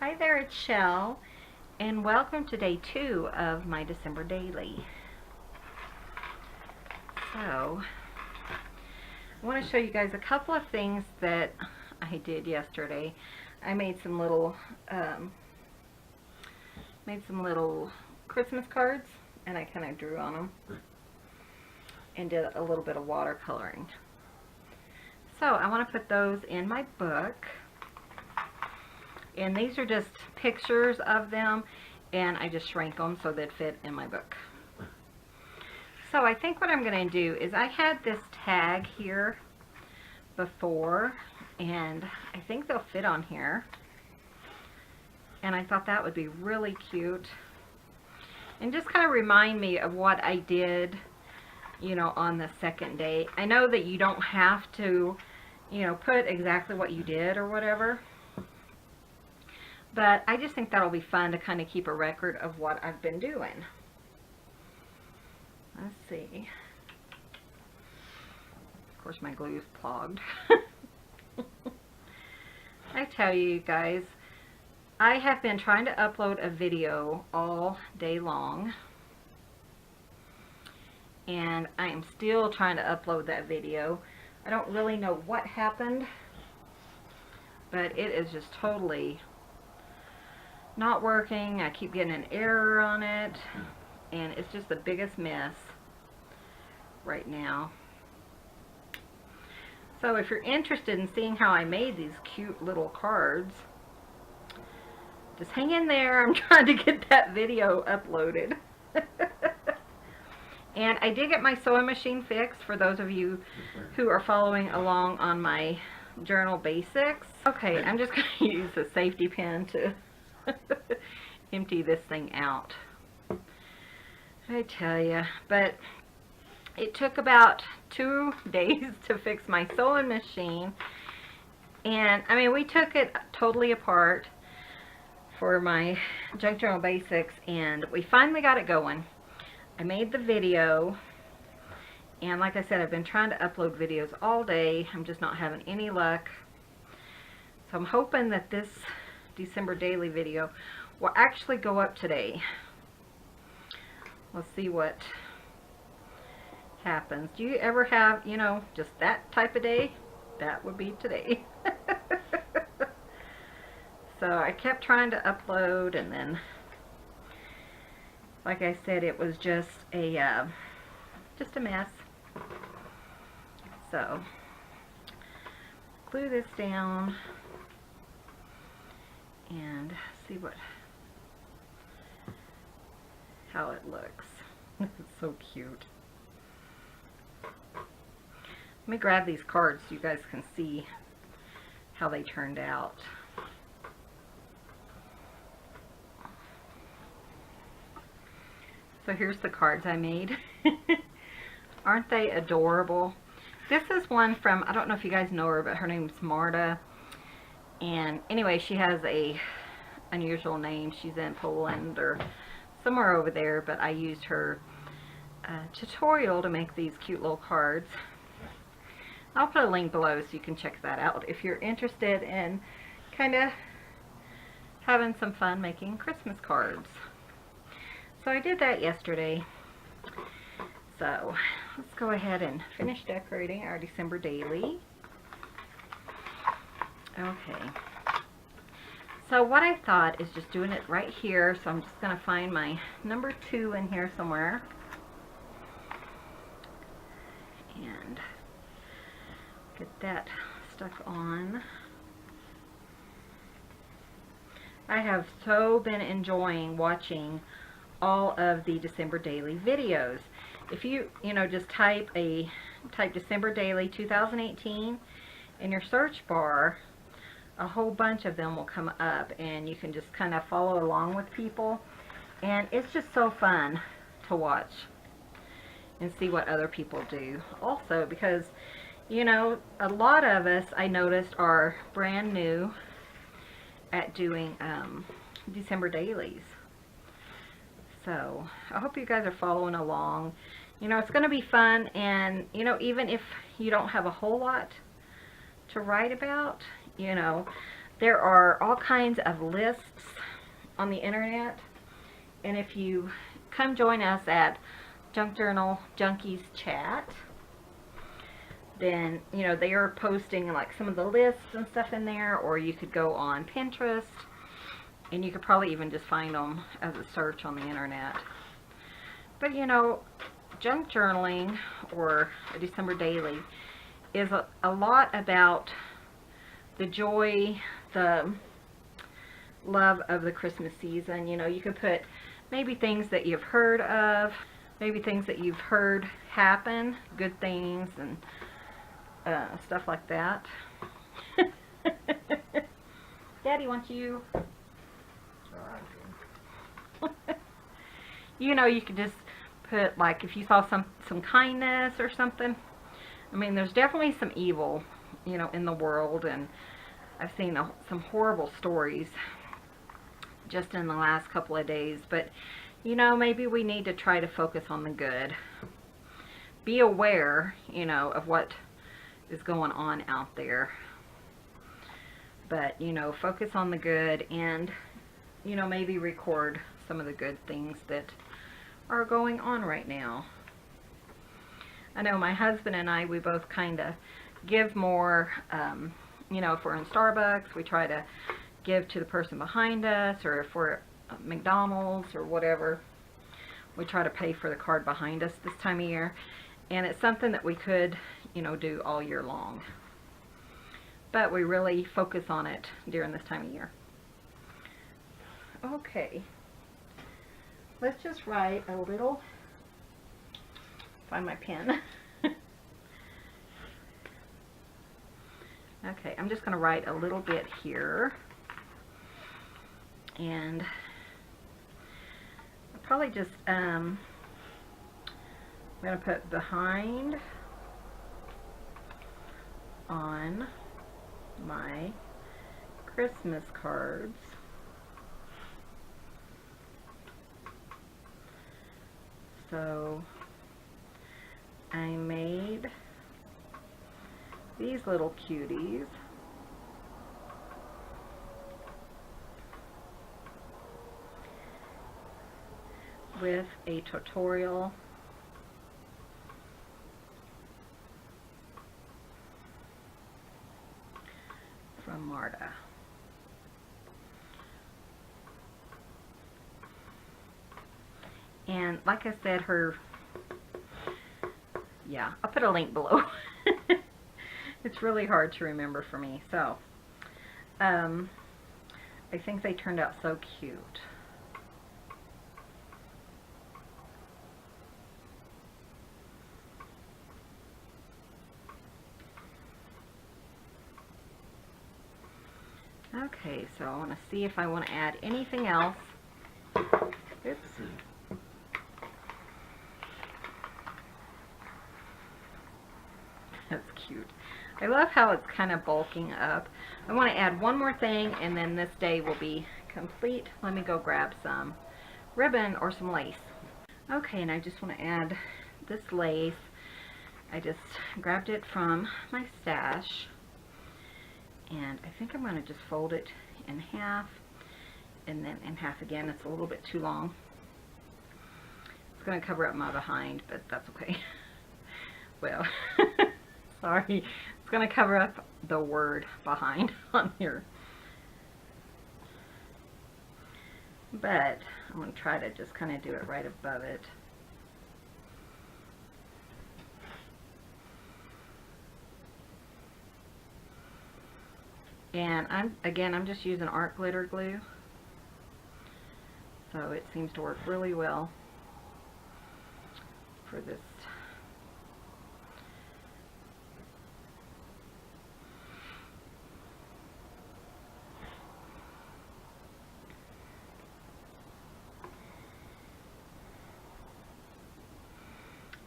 Hi there, it's Shell, and welcome to day 2 of my December daily. So, I want to show you guys a couple of things that I did yesterday. I made some little Christmas cards, and I kind of drew on them and did a little bit of watercoloring. So, I want to put those in my book. And these are just pictures of them, and I just shrank them so they'd fit in my book. So I think what I'm going to do is I had this tag here before, and I think they'll fit on here. And I thought that would be really cute. And just kind of remind me of what I did, you know, on the second day. I know that you don't have to, you know, put exactly what you did or whatever. But I just think that'll be fun to kind of keep a record of what I've been doing. Let's see. Of course, my glue is clogged. I tell you guys, I have been trying to upload a video all day long. And I am still trying to upload that video. I don't really know what happened, but it is just totally not working. I keep getting an error on it, and it's just the biggest mess right now. So if you're interested in seeing how I made these cute little cards, just hang in there. I'm trying to get that video uploaded. And I did get my sewing machine fixed for those of you who are following along on my journal basics. Okay, I'm just going to use a safety pin to empty this thing out. I tell you, but it took about 2 days to fix my sewing machine, and I mean, we took it totally apart for my junk journal basics, and we finally got it going. I made the video, and like I said, I've been trying to upload videos all day. I'm just not having any luck, so I'm hoping that this December daily video will actually go up today. Let's see what happens. Do you ever have, you know, just that type of day? That would be today. So I kept trying to upload, and then, like I said, it was just a mess. So glue this down and see how it looks. It's so cute. Let me grab these cards so you guys can see how they turned out. So here's the cards I made. Aren't they adorable? This is one from, I don't know if you guys know her, but her name's Marta. And anyway, she has a unusual name. She's in Poland or somewhere over there, but I used her tutorial to make these cute little cards. I'll put a link below so you can check that out if you're interested in kind of having some fun making Christmas cards. So I did that yesterday. So let's go ahead and finish decorating our December daily. Okay, so what I thought is just doing it right here, so I'm just going to find my number 2 in here somewhere, and get that stuck on. I have so been enjoying watching all of the December daily videos. If you just type December daily 2018 in your search bar, a whole bunch of them will come up, and you can just kind of follow along with people, and it's just so fun to watch and see what other people do. Also, because you know, a lot of us, I noticed, are brand new at doing December dailies. So I hope you guys are following along. You know, it's going to be fun, and you know, even if you don't have a whole lot to write about, you know, There are all kinds of lists on the internet, and if you come join us at Junk Journal Junkies Chat, then, you know, they are posting like some of the lists and stuff in there, or you could go on Pinterest, and you could probably even just find them as a search on the internet. But, you know, junk journaling, or a December daily, is a lot about the joy, the love of the Christmas season. You know, you could put maybe things that you've heard of, maybe things that you've heard happen, good things, and stuff like that. Daddy wants you. You know, you could just put, like, if you saw some kindness or something. I mean, there's definitely some evil, you know, in the world, and I've seen some horrible stories just in the last couple of days. But, you know, maybe we need to try to focus on the good. Be aware, you know, of what is going on out there. But, you know, focus on the good, and, you know, maybe record some of the good things that are going on right now. I know my husband and I, we both kind of give more, you know, if we're in Starbucks, we try to give to the person behind us, or if we're at McDonald's or whatever, we try to pay for the card behind us this time of year. And it's something that we could, you know, do all year long. But we really focus on it during this time of year. Okay. Let's just write a little, find my pen. Okay, I'm just going to write a little bit here. And I'll probably just, I'm going to put behind on my Christmas cards. So I made these little cuties. With a tutorial from Marta. And like I said, yeah, I'll put a link below. It's really hard to remember for me. So, I think they turned out so cute. Okay, so I want to see if I want to add anything else. Oops. That's cute. I love how it's kind of bulking up. I want to add one more thing, and then this day will be complete. Let me go grab some ribbon or some lace. Okay, and I just want to add this lace. I just grabbed it from my stash. And I think I'm going to just fold it in half, and then in half again. It's a little bit too long. It's going to cover up my behind, but that's okay. Well, sorry. It's going to cover up the word behind on here. But I'm going to try to just kind of do it right above it. And I'm just using art glitter glue, so it seems to work really well for this.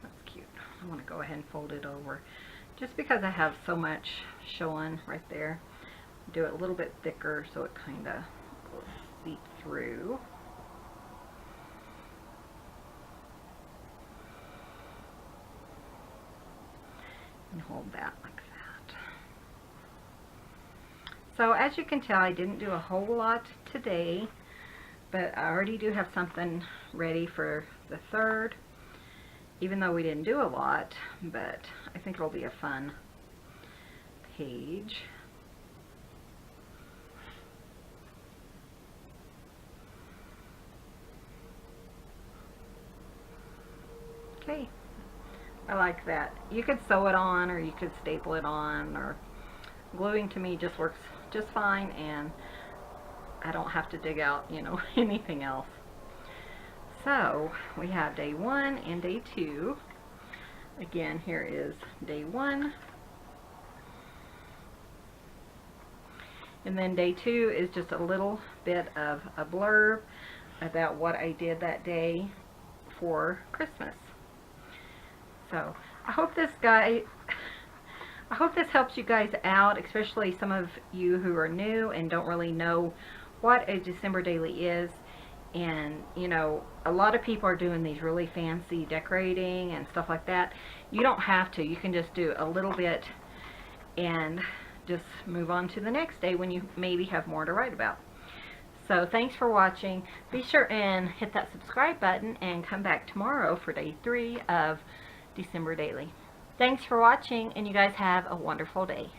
That's cute. I want to go ahead and fold it over, just because I have so much showing right there. Do it a little bit thicker so it kind of will seep through. And hold that like that. So as you can tell, I didn't do a whole lot today, but I already do have something ready for the 3rd, even though we didn't do a lot, but I think it'll be a fun page. Okay, I like that. You could sew it on, or you could staple it on, or gluing to me just works just fine, and I don't have to dig out, you know, anything else. So we have day 1 and day 2. Again, here is day 1. And then day 2 is just a little bit of a blurb about what I did that day for Christmas. So I hope this helps you guys out, especially some of you who are new and don't really know what a December daily is. And you know, a lot of people are doing these really fancy decorating and stuff like that. You don't have to. You can just do a little bit and just move on to the next day when you maybe have more to write about. So thanks for watching. Be sure and hit that subscribe button and come back tomorrow for day 3 of December Daily. Thanks for watching, and you guys have a wonderful day.